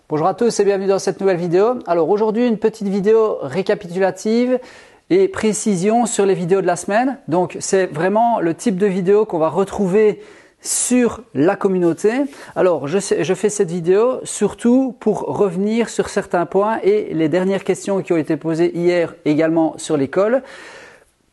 Bonjour à tous et bienvenue dans cette nouvelle vidéo. Alors aujourd'hui une petite vidéo récapitulative et précision sur les vidéos de la semaine. Donc c'est vraiment le type de vidéo qu'on va retrouver sur la communauté. Alors je fais cette vidéo surtout pour revenir sur certains points et les dernières questions qui ont été posées hier également sur l'école.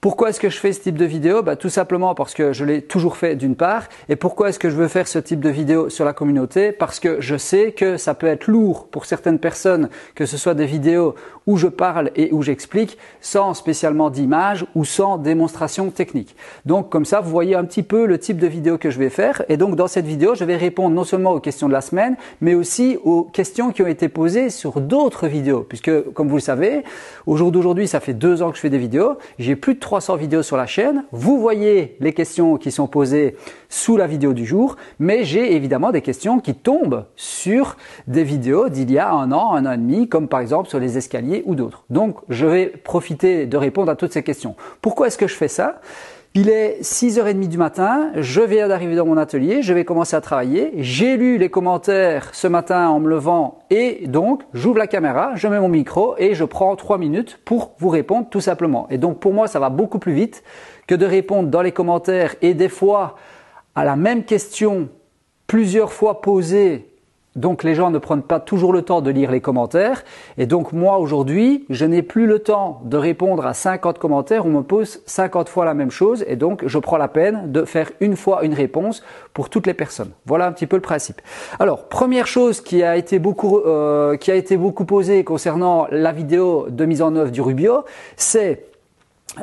Pourquoi est-ce que je fais ce type de vidéo? Tout simplement parce que je l'ai toujours fait d'une part. Et pourquoi est-ce que je veux faire ce type de vidéo sur la communauté? Parce que je sais que ça peut être lourd pour certaines personnes, que ce soit des vidéos où je parle et où j'explique sans spécialement d'image ou sans démonstration technique. Donc comme ça, vous voyez un petit peu le type de vidéo que je vais faire. Et donc dans cette vidéo, je vais répondre non seulement aux questions de la semaine, mais aussi aux questions qui ont été posées sur d'autres vidéos. Puisque comme vous le savez, au jour d'aujourd'hui, ça fait 2 ans que je fais des vidéos. J'ai plus de 300 vidéos sur la chaîne. Vous voyez les questions qui sont posées sous la vidéo du jour, mais j'ai évidemment des questions qui tombent sur des vidéos d'il y a un an et demi, comme par exemple sur les escaliers ou d'autres. Donc, je vais profiter de répondre à toutes ces questions. Pourquoi est-ce que je fais ça? Il est 6h30 du matin, je viens d'arriver dans mon atelier, je vais commencer à travailler. J'ai lu les commentaires ce matin en me levant et donc j'ouvre la caméra, je mets mon micro et je prends 3 minutes pour vous répondre tout simplement. Et donc pour moi, ça va beaucoup plus vite que de répondre dans les commentaires et des fois à la même question plusieurs fois posée. Donc les gens ne prennent pas toujours le temps de lire les commentaires et donc moi aujourd'hui je n'ai plus le temps de répondre à 50 commentaires, on me pose 50 fois la même chose et donc je prends la peine de faire une fois une réponse pour toutes les personnes. Voilà un petit peu le principe. Alors première chose qui a été beaucoup posée concernant la vidéo de mise en œuvre du Rubio, c'est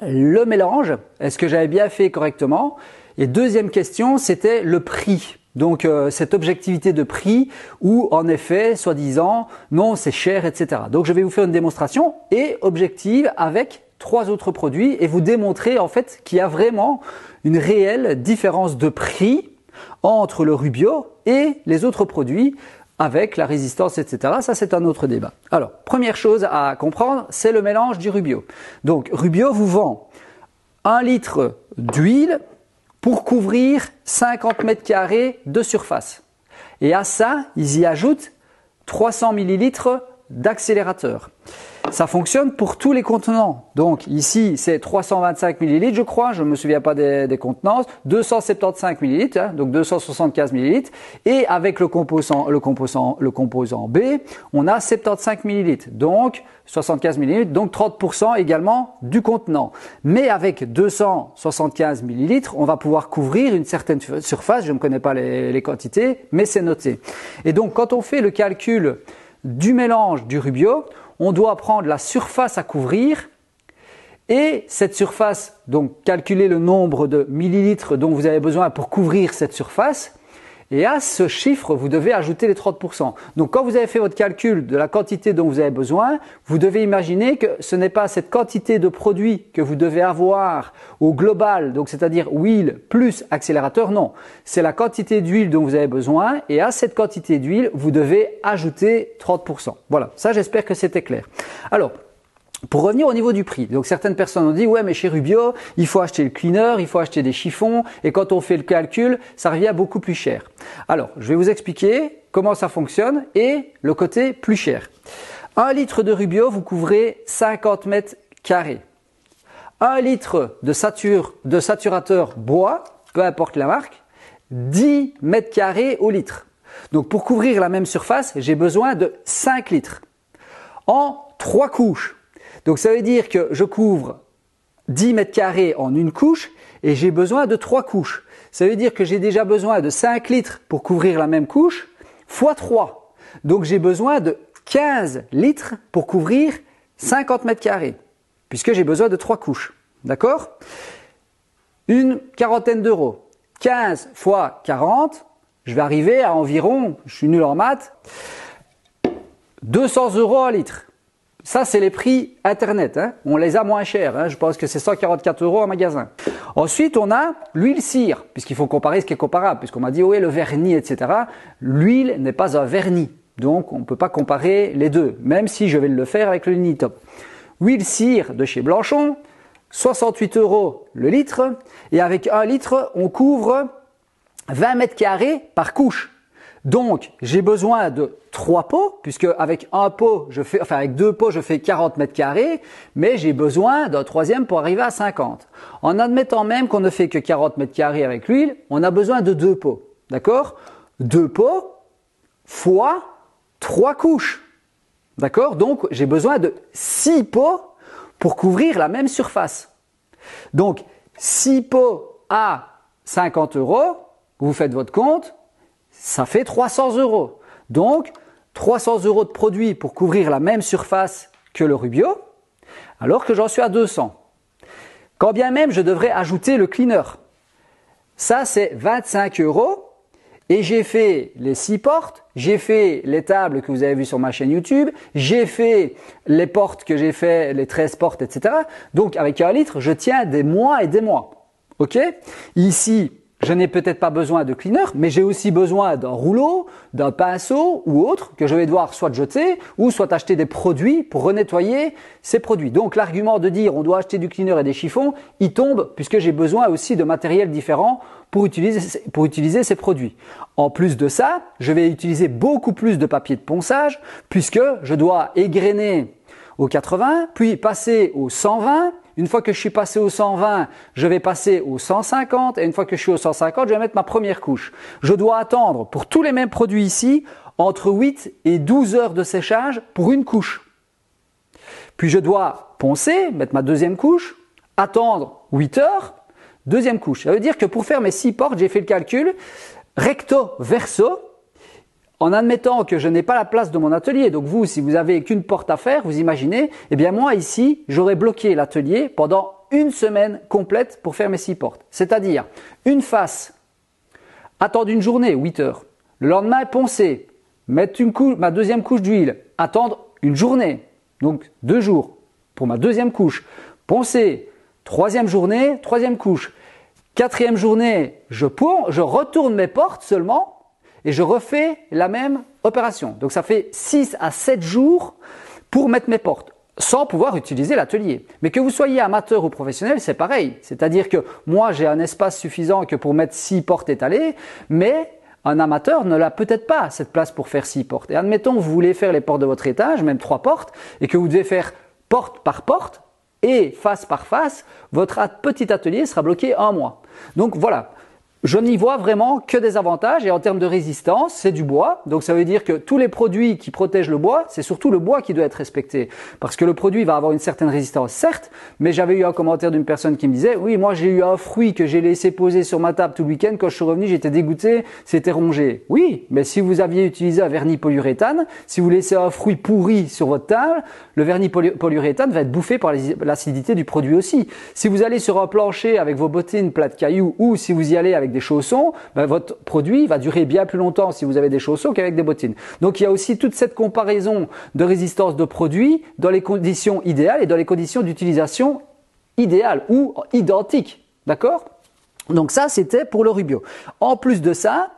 le mélange. Est-ce que j'avais bien fait correctement? Et deuxième question, c'était le prix. Donc cette objectivité de prix où en effet, soi-disant, non c'est cher, etc. Donc je vais vous faire une démonstration et objective avec 3 autres produits et vous démontrer en fait qu'il y a vraiment une réelle différence de prix entre le Rubio et les autres produits avec la résistance, etc. Ça c'est un autre débat. Alors première chose à comprendre, c'est le mélange du Rubio. Donc Rubio vous vend 1 litre d'huile pour couvrir 50 mètres carrés de surface. Et à ça, ils y ajoutent 300 millilitres d'accélérateur. Ça fonctionne pour tous les contenants. Donc ici, c'est 325 millilitres, je crois, je ne me souviens pas des contenances, 275 millilitres, donc 275 millilitres. Et avec le composant B, on a 75 millilitres, donc 75 millilitres, donc 30% également du contenant. Mais avec 275 millilitres, on va pouvoir couvrir une certaine surface. Je ne connais pas les quantités, mais c'est noté. Et donc, quand on fait le calcul du mélange du Rubio, on doit prendre la surface à couvrir et cette surface, donc calculer le nombre de millilitres dont vous avez besoin pour couvrir cette surface. Et à ce chiffre, vous devez ajouter les 30%. Donc quand vous avez fait votre calcul de la quantité dont vous avez besoin, vous devez imaginer que ce n'est pas cette quantité de produit que vous devez avoir au global, donc c'est-à-dire huile plus accélérateur, non. C'est la quantité d'huile dont vous avez besoin et à cette quantité d'huile, vous devez ajouter 30%. Voilà, ça j'espère que c'était clair. Alors, pour revenir au niveau du prix, donc certaines personnes ont dit ouais mais chez Rubio il faut acheter le cleaner, il faut acheter des chiffons et quand on fait le calcul ça revient beaucoup plus cher. Alors je vais vous expliquer comment ça fonctionne et le côté plus cher. 1 litre de Rubio vous couvrez 50 mètres carrés. 1 litre de saturateur bois, peu importe la marque, 10 mètres carrés au litre. Donc pour couvrir la même surface j'ai besoin de 5 litres en 3 couches. Donc ça veut dire que je couvre 10 mètres carrés en une couche et j'ai besoin de 3 couches. Ça veut dire que j'ai déjà besoin de 5 litres pour couvrir la même couche fois 3. Donc j'ai besoin de 15 litres pour couvrir 50 mètres carrés puisque j'ai besoin de 3 couches. D'accord? Une quarantaine d'euros. 15 fois 40, je vais arriver à environ, je suis nul en maths, 200 € un litre. Ça, c'est les prix Internet. On les a moins chers. Je pense que c'est 144 € en magasin. Ensuite, on a l'huile cire, puisqu'il faut comparer ce qui est comparable. Puisqu'on m'a dit, oui, le vernis, etc. L'huile n'est pas un vernis. Donc, on ne peut pas comparer les deux, même si je vais le faire avec le Unitop. Huile cire de chez Blanchon, 68 € le litre. Et avec 1 litre, on couvre 20 mètres carrés par couche. Donc, j'ai besoin de 3 pots, puisque avec avec 2 pots, je fais 40 mètres carrés, mais j'ai besoin d'un troisième pour arriver à 50. En admettant même qu'on ne fait que 40 mètres carrés avec l'huile, on a besoin de 2 pots. D'accord? 2 pots fois 3 couches. D'accord? Donc, j'ai besoin de 6 pots pour couvrir la même surface. Donc, 6 pots à 50 €, vous faites votre compte, ça fait 300 €. Donc, 300 € de produits pour couvrir la même surface que le Rubio, alors que j'en suis à 200. Quand bien même je devrais ajouter le cleaner. Ça, c'est 25 € et j'ai fait les 6 portes, j'ai fait les tables que vous avez vues sur ma chaîne YouTube, j'ai fait les portes que j'ai fait, les 13 portes, etc. Donc, avec 1 litre, je tiens des mois et des mois. Ok? Ici, je n'ai peut-être pas besoin de cleaner, mais j'ai aussi besoin d'un rouleau, d'un pinceau ou autre que je vais devoir soit jeter ou soit acheter des produits pour renettoyer ces produits. Donc l'argument de dire on doit acheter du cleaner et des chiffons, il tombe puisque j'ai besoin aussi de matériel différent pour utiliser ces produits. En plus de ça, je vais utiliser beaucoup plus de papier de ponçage puisque je dois égrener au 80, puis passer au 120. Une fois que je suis passé au 120, je vais passer au 150 et une fois que je suis au 150, je vais mettre ma première couche. Je dois attendre pour tous les mêmes produits ici entre 8 et 12 heures de séchage pour une couche. Puis je dois poncer, mettre ma deuxième couche, attendre 8 heures, deuxième couche. Ça veut dire que pour faire mes 6 portes, j'ai fait le calcul recto verso. En admettant que je n'ai pas la place de mon atelier, donc vous, si vous avez qu'une porte à faire, vous imaginez, eh bien moi ici, j'aurais bloqué l'atelier pendant une semaine complète pour faire mes 6 portes. C'est-à-dire une face, attendre une journée, 8 heures. Le lendemain, poncer, mettre ma deuxième couche d'huile, attendre une journée, donc 2 jours pour ma deuxième couche. Poncer, troisième journée, troisième couche. Quatrième journée, je retourne mes portes seulement. Et je refais la même opération. Donc ça fait 6 à 7 jours pour mettre mes portes, sans pouvoir utiliser l'atelier. Mais que vous soyez amateur ou professionnel, c'est pareil. C'est-à-dire que moi, j'ai un espace suffisant que pour mettre 6 portes étalées, mais un amateur ne l'a peut-être pas, cette place pour faire 6 portes. Et admettons que vous voulez faire les portes de votre étage, même 3 portes, et que vous devez faire porte par porte et face par face, votre petit atelier sera bloqué 1 mois. Donc voilà. Je n'y vois vraiment que des avantages et en termes de résistance, c'est du bois. Donc ça veut dire que tous les produits qui protègent le bois, c'est surtout le bois qui doit être respecté. Parce que le produit va avoir une certaine résistance, certes, mais j'avais eu un commentaire d'une personne qui me disait « Oui, moi j'ai eu un fruit que j'ai laissé poser sur ma table tout le week-end. Quand je suis revenu, j'étais dégoûté, c'était rongé. » Oui, mais si vous aviez utilisé un vernis polyuréthane, si vous laissez un fruit pourri sur votre table, le vernis polyuréthane va être bouffé par l'acidité du produit aussi. Si vous allez sur un plancher avec vos bottines plats de cailloux ou si vous y allez avec des chaussons, votre produit va durer bien plus longtemps si vous avez des chaussons qu'avec des bottines. Donc il y a aussi toute cette comparaison de résistance de produits dans les conditions idéales et dans les conditions d'utilisation idéales ou identiques. D'accord? Donc ça, c'était pour le Rubio. En plus de ça,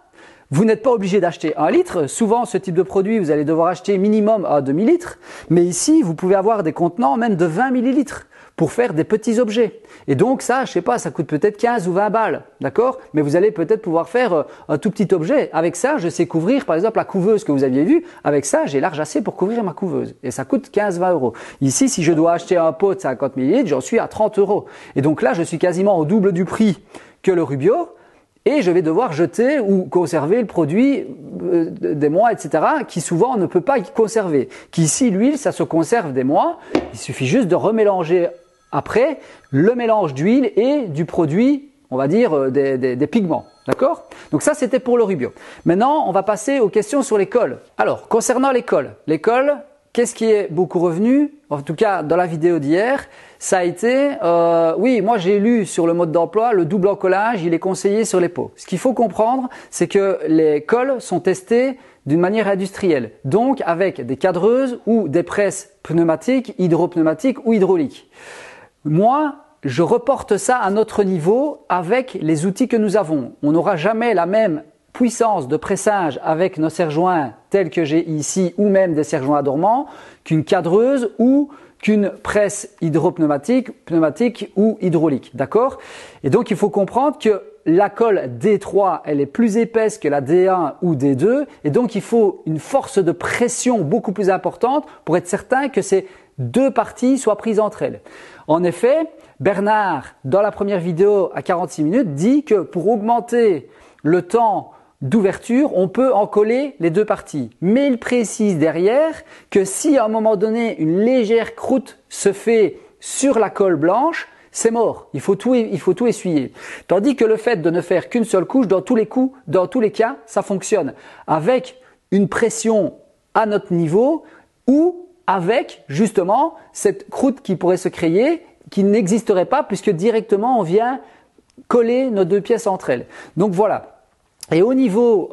vous n'êtes pas obligé d'acheter 1 litre. Souvent, ce type de produit, vous allez devoir acheter minimum un demi-litre. Mais ici, vous pouvez avoir des contenants même de 20 millilitres pour faire des petits objets. Et donc ça, je sais pas, ça coûte peut-être 15 ou 20 balles, d'accord? Mais vous allez peut-être pouvoir faire un tout petit objet. Avec ça, je sais couvrir, par exemple, la couveuse que vous aviez vue. Avec ça, j'ai large assez pour couvrir ma couveuse. Et ça coûte 15-20 €. Ici, si je dois acheter un pot de 50 millilitres, j'en suis à 30 €. Et donc là, je suis quasiment au double du prix que le Rubio. Et je vais devoir jeter ou conserver le produit des mois, etc., qui souvent on ne peut pas y conserver. Qu'ici, l'huile, ça se conserve des mois. Il suffit juste de remélanger après le mélange d'huile et du produit, on va dire, des pigments. D'accord? Donc ça, c'était pour le Rubio. Maintenant, on va passer aux questions sur les cols. Alors, concernant les cols, qu'est-ce qui est beaucoup revenu? En tout cas, dans la vidéo d'hier, ça a été, oui, moi j'ai lu sur le mode d'emploi, le double encollage, il est conseillé sur les pots. Ce qu'il faut comprendre, c'est que les cols sont testés d'une manière industrielle, donc avec des cadreuses ou des presses pneumatiques, hydropneumatiques ou hydrauliques. Moi, je reporte ça à notre niveau avec les outils que nous avons. On n'aura jamais la même puissance de pressage avec nos serre-joints tels que j'ai ici ou même des serre-joints à dormant qu'une cadreuse ou qu'une presse hydropneumatique, pneumatique ou hydraulique. D'accord? Et donc, il faut comprendre que la colle D3, elle est plus épaisse que la D1 ou D2 et donc il faut une force de pression beaucoup plus importante pour être certain que ces deux parties soient prises entre elles. En effet, Bernard, dans la première vidéo à 46 minutes, dit que pour augmenter le temps d'ouverture, on peut en coller les deux parties. Mais il précise derrière que si à un moment donné une légère croûte se fait sur la colle blanche, c'est mort. Il faut tout essuyer. Tandis que le fait de ne faire qu'une seule couche, dans tous les cas, ça fonctionne. Avec une pression à notre niveau ou avec justement cette croûte qui pourrait se créer, qui n'existerait pas puisque directement on vient coller nos deux pièces entre elles. Donc voilà. Et au niveau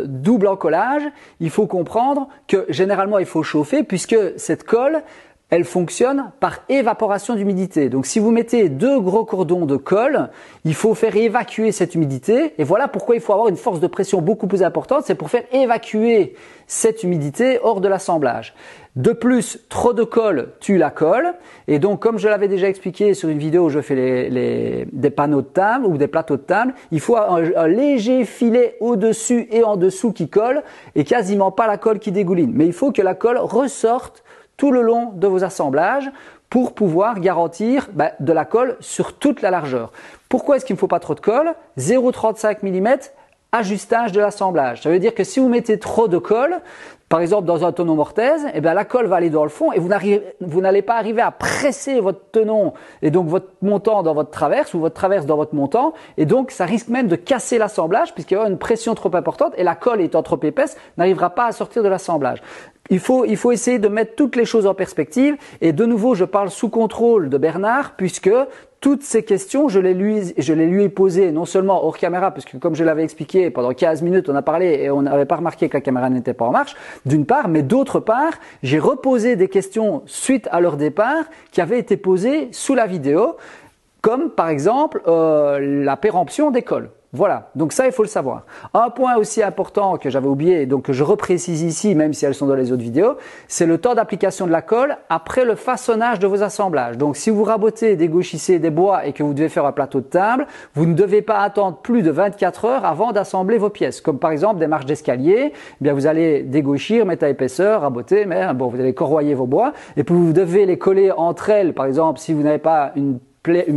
double encollage, il faut comprendre que généralement il faut chauffer puisque cette colle, elle fonctionne par évaporation d'humidité. Donc si vous mettez deux gros cordons de colle, il faut faire évacuer cette humidité. Et voilà pourquoi il faut avoir une force de pression beaucoup plus importante. C'est pour faire évacuer cette humidité hors de l'assemblage. De plus, trop de colle tue la colle. Et donc, comme je l'avais déjà expliqué sur une vidéo où je fais des panneaux de table ou des plateaux de table, il faut un léger filet au-dessus et en dessous qui colle et quasiment pas la colle qui dégouline. Mais il faut que la colle ressorte tout le long de vos assemblages pour pouvoir garantir de la colle sur toute la largeur. Pourquoi est-ce qu'il ne faut pas trop de colle? 0,35 mm, ajustage de l'assemblage. Ça veut dire que si vous mettez trop de colle, par exemple dans un tenon mortaise, la colle va aller dans le fond et vous n'allez pas arriver à presser votre tenon et donc votre montant dans votre traverse ou votre traverse dans votre montant et donc ça risque même de casser l'assemblage puisqu'il y aura une pression trop importante et la colle étant trop épaisse n'arrivera pas à sortir de l'assemblage. Il faut essayer de mettre toutes les choses en perspective et de nouveau je parle sous contrôle de Bernard puisque toutes ces questions, je les lui ai posées non seulement hors caméra, puisque comme je l'avais expliqué, pendant 15 minutes on a parlé et on n'avait pas remarqué que la caméra n'était pas en marche, d'une part, mais d'autre part, j'ai reposé des questions suite à leur départ qui avaient été posées sous la vidéo, comme par exemple la péremption des cols. Voilà, donc ça il faut le savoir. Un point aussi important que j'avais oublié et donc que je reprécise ici même si elles sont dans les autres vidéos, c'est le temps d'application de la colle après le façonnage de vos assemblages. Donc si vous rabotez, dégauchissez des bois et que vous devez faire un plateau de table, vous ne devez pas attendre plus de 24 heures avant d'assembler vos pièces. Comme par exemple des marches d'escalier, vous allez dégauchir, mettre à épaisseur, raboter, mais bon, vous allez corroyer vos bois et puis vous devez les coller entre elles. Par exemple, si vous n'avez pas une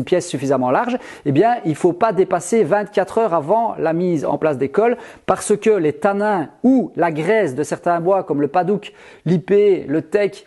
pièce suffisamment large, il ne faut pas dépasser 24 heures avant la mise en place des colles parce que les tanins ou la graisse de certains bois comme le padouk, l'ipé, le teck,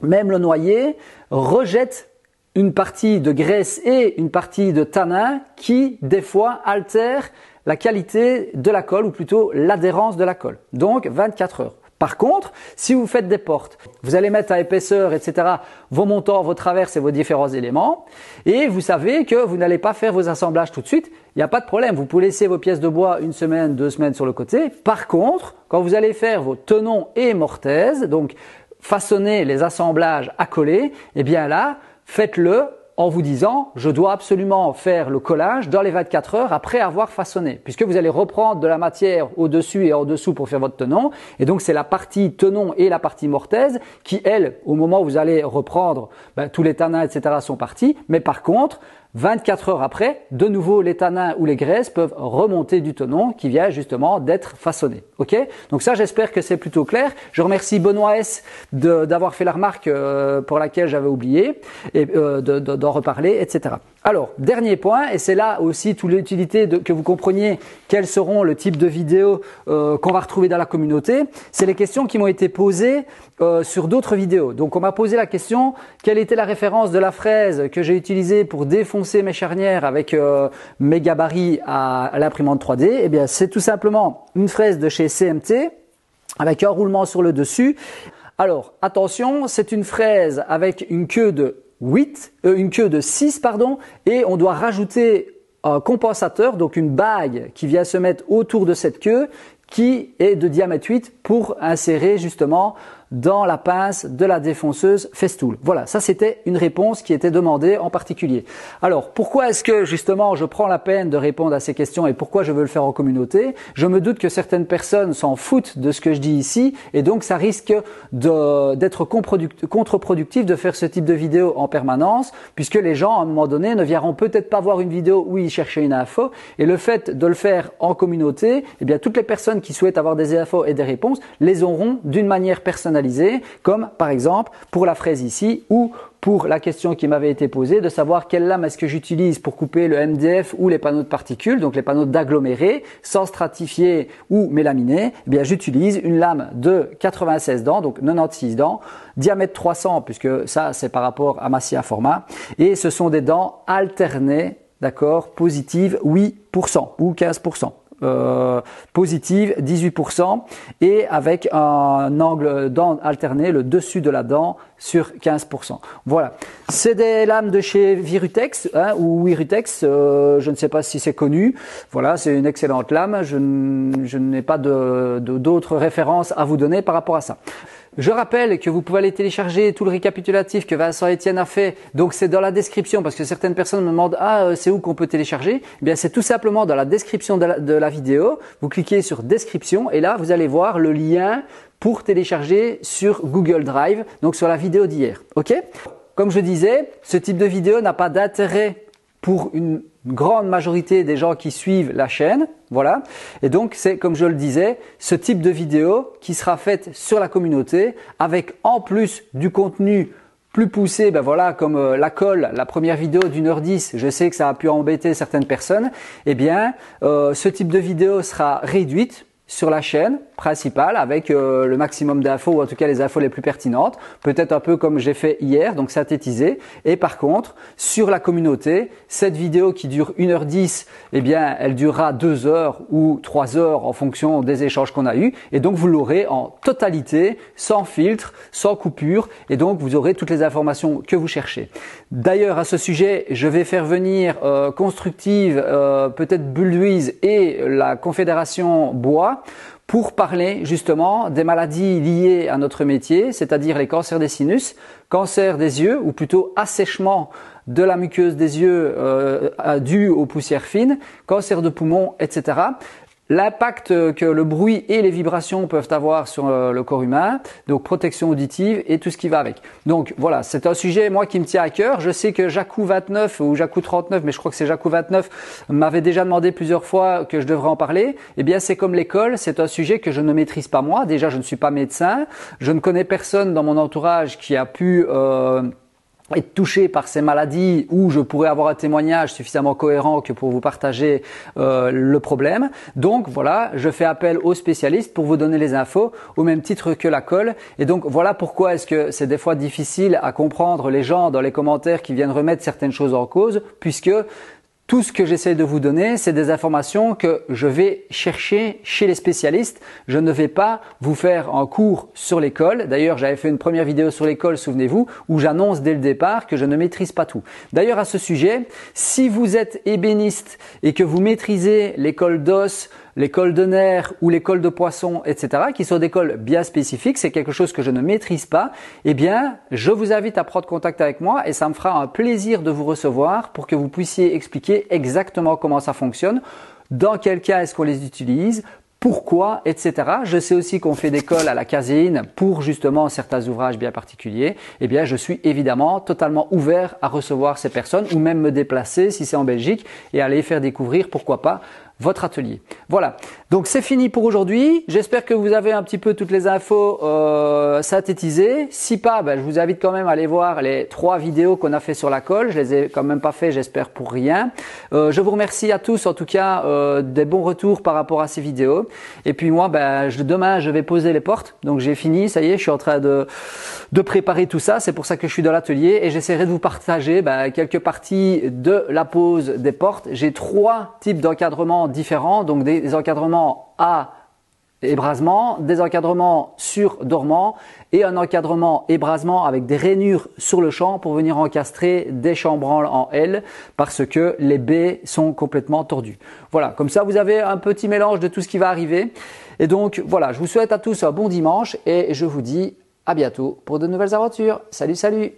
même le noyer, rejettent une partie de graisse et une partie de tanin qui, des fois, altèrent la qualité de la colle ou plutôt l'adhérence de la colle. Donc, 24 heures. Par contre, si vous faites des portes, vous allez mettre à épaisseur, etc., vos montants, vos traverses et vos différents éléments. Et vous savez que vous n'allez pas faire vos assemblages tout de suite. Il n'y a pas de problème. Vous pouvez laisser vos pièces de bois 1 semaine, 2 semaines sur le côté. Par contre, quand vous allez faire vos tenons et mortaises, donc façonner les assemblages à coller, là, faites-le en vous disant je dois absolument faire le collage dans les 24 heures après avoir façonné puisque vous allez reprendre de la matière au-dessus et en dessous pour faire votre tenon et donc c'est la partie tenon et la partie mortaise qui elles au moment où vous allez reprendre tous les tanins etc sont partis mais par contre 24 heures après, de nouveau les tanins ou les graisses peuvent remonter du tenon qui vient justement d'être façonné. Ok? Donc ça, j'espère que c'est plutôt clair. Je remercie Benoît S d'avoir fait la remarque pour laquelle j'avais oublié et d'en reparler, etc. Alors, dernier point, et c'est là aussi toute l'utilité que vous compreniez quels seront le type de vidéos qu'on va retrouver dans la communauté, c'est les questions qui m'ont été posées sur d'autres vidéos. Donc on m'a posé la question, quelle était la référence de la fraise que j'ai utilisée pour défoncer mes charnières avec mes gabarits à l'imprimante 3D? Eh bien, c'est tout simplement une fraise de chez CMT avec un roulement sur le dessus. Alors, attention, c'est une fraise avec une queue de 6 et on doit rajouter un compensateur, donc une bague qui vient se mettre autour de cette queue qui est de diamètre 8 pour insérer justement dans la pince de la défonceuse Festool. Voilà, ça c'était une réponse qui était demandée en particulier. Alors, pourquoi est-ce que justement je prends la peine de répondre à ces questions et pourquoi je veux le faire en communauté? Je me doute que certaines personnes s'en foutent de ce que je dis ici et donc ça risque d'être contre-productif de faire ce type de vidéo en permanence puisque les gens à un moment donné ne viendront peut-être pas voir une vidéo où ils cherchaient une info et le fait de le faire en communauté, eh bien toutes les personnes qui souhaitent avoir des infos et des réponses les auront d'une manière personnalisée comme par exemple pour la fraise ici ou pour la question qui m'avait été posée de savoir quelle lame est-ce que j'utilise pour couper le MDF ou les panneaux de particules, donc les panneaux d'agglomérés, sans stratifier ou mélaminer, eh bien j'utilise une lame de 96 dents, donc 96 dents, diamètre 300 puisque ça c'est par rapport à ma scie à format, et ce sont des dents alternées, d'accord, positives 8% ou 15%. Positive 18% et avec un angle dent alterné, le dessus de la dent sur 15%. Voilà, c'est des lames de chez Virutex ou Wirutex, je ne sais pas si c'est connu. Voilà, c'est une excellente lame, je n'ai pas d'autres références à vous donner par rapport à ça. Je rappelle que vous pouvez aller télécharger tout le récapitulatif que Vincent Etienne a fait. Donc c'est dans la description parce que certaines personnes me demandent c'est où qu'on peut télécharger? Eh bien c'est tout simplement dans la description de la vidéo. Vous cliquez sur description et là vous allez voir le lien pour télécharger sur Google Drive, donc sur la vidéo d'hier. Ok? Comme je disais, ce type de vidéo n'a pas d'intérêt pour une grande majorité des gens qui suivent la chaîne, voilà. Et donc c'est comme je le disais, ce type de vidéo qui sera faite sur la communauté avec en plus du contenu plus poussé, ben voilà, comme la colle, la première vidéo d'1h10, je sais que ça a pu embêter certaines personnes. Eh bien, ce type de vidéo sera réduite sur la chaîne principale avec le maximum d'infos ou en tout cas les infos les plus pertinentes, peut-être un peu comme j'ai fait hier, donc synthétisé. Et par contre, sur la communauté, cette vidéo qui dure 1h10, eh bien, elle durera 2 heures ou 3 heures en fonction des échanges qu'on a eus. Et donc, vous l'aurez en totalité, sans filtre, sans coupure. Et donc, vous aurez toutes les informations que vous cherchez. D'ailleurs, à ce sujet, je vais faire venir Constructive, peut-être Bulduise et la Confédération Bois pour parler justement des maladies liées à notre métier, c'est-à-dire les cancers des sinus, cancer des yeux ou plutôt assèchement de la muqueuse des yeux dû aux poussières fines, cancer de poumon, etc. L'impact que le bruit et les vibrations peuvent avoir sur le corps humain, donc protection auditive et tout ce qui va avec. Donc voilà, c'est un sujet moi qui me tient à cœur. Je sais que Jacou29 ou Jacou39, mais je crois que c'est Jacou29, m'avait déjà demandé plusieurs fois que je devrais en parler. Eh bien c'est comme l'école, c'est un sujet que je ne maîtrise pas moi. Déjà je ne suis pas médecin, je ne connais personne dans mon entourage qui a pu être touché par ces maladies où je pourrais avoir un témoignage suffisamment cohérent que pour vous partager le problème. Donc voilà, je fais appel aux spécialistes pour vous donner les infos au même titre que la colle. Et donc voilà pourquoi est-ce que c'est des fois difficile à comprendre les gens dans les commentaires qui viennent remettre certaines choses en cause, puisque tout ce que j'essaie de vous donner, c'est des informations que je vais chercher chez les spécialistes. Je ne vais pas vous faire un cours sur l'école. D'ailleurs, j'avais fait une première vidéo sur l'école, souvenez-vous, où j'annonce dès le départ que je ne maîtrise pas tout. D'ailleurs, à ce sujet, si vous êtes ébéniste et que vous maîtrisez l'école d'os, l'école de nerfs ou l'école de poisson, etc., qui sont des cols bien spécifiques, c'est quelque chose que je ne maîtrise pas, eh bien, je vous invite à prendre contact avec moi et ça me fera un plaisir de vous recevoir pour que vous puissiez expliquer exactement comment ça fonctionne, dans quel cas est-ce qu'on les utilise, pourquoi, etc. Je sais aussi qu'on fait des cols à la caséine pour justement certains ouvrages bien particuliers. Eh bien, je suis évidemment totalement ouvert à recevoir ces personnes ou même me déplacer si c'est en Belgique et aller faire découvrir, pourquoi pas, votre atelier. Voilà, donc c'est fini pour aujourd'hui. J'espère que vous avez un petit peu toutes les infos synthétisées. Si pas, je vous invite quand même à aller voir les 3 vidéos qu'on a fait sur la colle. Je les ai quand même pas fait, j'espère pour rien. Je vous remercie à tous en tout cas des bons retours par rapport à ces vidéos. Et puis moi, demain je vais poser les portes. Donc j'ai fini, ça y est, je suis en train de préparer tout ça. C'est pour ça que je suis dans l'atelier et j'essaierai de vous partager quelques parties de la pose des portes. J'ai 3 types d'encadrement différents, donc des encadrements à ébrasement, des encadrements sur dormant et un encadrement ébrasement avec des rainures sur le champ pour venir encastrer des chambranles en L parce que les baies sont complètement tordues. Voilà, comme ça vous avez un petit mélange de tout ce qui va arriver. Et donc voilà, je vous souhaite à tous un bon dimanche et je vous dis À bientôt pour de nouvelles aventures. Salut, salut!